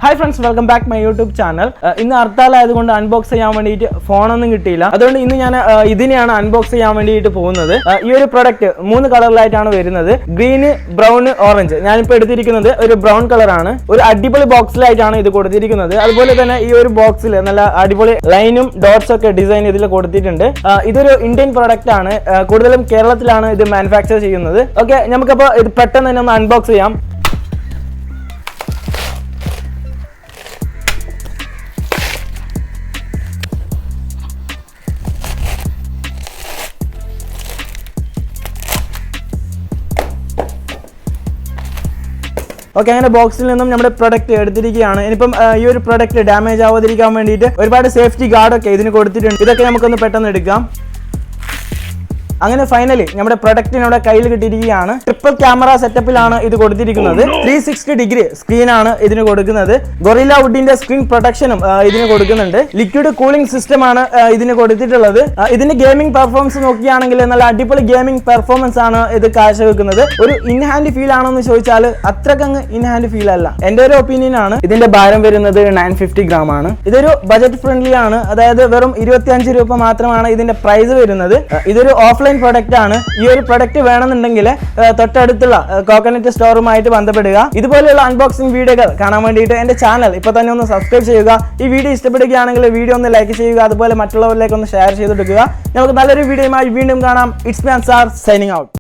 Hi friends, welcome back to my YouTube channel. In Harthal ആയതുകൊണ്ട് unbox ചെയ്യാൻ വേണ്ടിയിട്ട് ഫോണൊന്നും കിട്ടിയില്ല. അതുകൊണ്ട് ഇന്ന് ഞാൻ ഇതിനെയാണ് അൺബോക്സ് ചെയ്യാൻ വേണ്ടിയിട്ട് പോകുന്നത്. ഈ ഒരു പ്രൊഡക്റ്റ് 3 കളറിലായിട്ടാണ് വരുന്നത്. Green, brown, orange. ഞാനിപ്പോൾ എടുത്തിരിക്കുന്നത് ഒരു ബ്രൗൺ കളറാണ്. ഒരു അടിപൊളി ബോക്സിലായിട്ടാണ് ഇത് കൊടുത്തിരിക്കുന്നത്. അതുപോലെ തന്നെ ഈ ഒരു ബോക്സിൽ നല്ല അടിപൊളി ലൈനും ഡോട്ട്സ് ഒക്കെ ഡിസൈൻ ഇതിൽ കൊടുത്തിട്ടുണ്ട്. ഇതൊരു ഇന്ത്യൻ പ്രൊഡക്റ്റ് ആണ്. കൂടുതലും കേരളത്തിലാണ് ഇത് മാനുഫാക്ചർ ചെയ്യുന്നത്. ഓക്കെ, നമുക്കപ്പോൾ ഇത് പെട്ടെന്ന് തന്നെ ഒന്ന് അൺബോക്സ് ചെയ്യാം. ഓക്കെ, അങ്ങനെ ബോക്സിൽ നിന്നും നമ്മുടെ പ്രൊഡക്റ്റ് എടുത്തിരിക്കുകയാണ്. ഇനിയിപ്പം ഈ ഒരു പ്രൊഡക്റ്റ് ഡാമേജ് ആവാതിരിക്കാൻ വേണ്ടിയിട്ട് ഒരുപാട് സേഫ്റ്റി ഗാർഡൊക്കെ ഇതിന് കൊടുത്തിട്ടുണ്ട്. ഇതൊക്കെ നമുക്കൊന്ന് പെട്ടെന്ന് എടുക്കാം. അങ്ങനെ ഫൈനലി നമ്മുടെ പ്രൊഡക്റ്റിനോടെ കയ്യിൽ കിട്ടിയിരിക്കുകയാണ്. ട്രിപ്പിൾ ക്യാമറ സെറ്റപ്പിലാണ് ഇത് കൊടുത്തിരിക്കുന്നത്. 360 ഡിഗ്രി സ്ക്രീനാണ് ഇതിന് കൊടുക്കുന്നത്. ഗൊറില്ല വുഡിന്റെ സ്ക്രീൻ പ്രൊട്ടക്ഷനും ഇതിന് കൊടുക്കുന്നുണ്ട്. ലിക്വിഡ് കൂളിംഗ് സിസ്റ്റം ആണ് ഇതിന് കൊടുത്തിട്ടുള്ളത്. ഇതിന്റെ ഗെയിമിംഗ് പെർഫോമൻസ് നോക്കുകയാണെങ്കിൽ നല്ല അടിപൊളി ഗെയിമിംഗ് പെർഫോമൻസ് ആണ് ഇത് കാഴ്ചവെക്കുന്നത്. ഒരു ഇൻ ഹാൻഡ് ഫീൽ ആണോ എന്ന് ചോദിച്ചാൽ അത്രക്കങ്ങ് ഇൻ ഹാൻഡ് ഫീൽ അല്ല, എന്റെ ഒരു ഒപ്പീനിയൻ ആണ്. ഇതിന്റെ ഭാരം വരുന്നത് 950 ഗ്രാം ആണ്. ഇതൊരു ബജറ്റ് ഫ്രണ്ട്ലി ആണ്. അതായത് വെറും 25 രൂപ മാത്രമാണ് ഇതിന്റെ പ്രൈസ് വരുന്നത്. ഇതൊരു ഓഫ്ലൈൻ പ്രൊഡക്റ്റ് ആണ്. ഈ ഒരു പ്രൊഡക്റ്റ് വേണമെന്നുണ്ടെങ്കിൽ തൊട്ടടുത്തുള്ള കോക്കനട്ട് സ്റ്റോറുമായിട്ട് ബന്ധപ്പെടുക. ഇതുപോലെയുള്ള അൺബോക്സിംഗ് വീഡിയോകൾ കാണാൻ വേണ്ടിയിട്ട് എന്റെ ചാനൽ ഇപ്പൊ തന്നെ ഒന്ന് സബ്സ്ക്രൈബ് ചെയ്യുക. ഈ വീഡിയോ ഇഷ്ടപ്പെടുകയാണെങ്കിൽ വീഡിയോ ഒന്ന് ലൈക്ക് ചെയ്യുക. അതുപോലെ മറ്റുള്ളവരിലേക്ക് ഒന്ന് ഷെയർ ചെയ്തെടുക്കുക. നമുക്ക് നല്ലൊരു വീഡിയോയുമായി വീണ്ടും കാണാം. It's me Ansar signing out.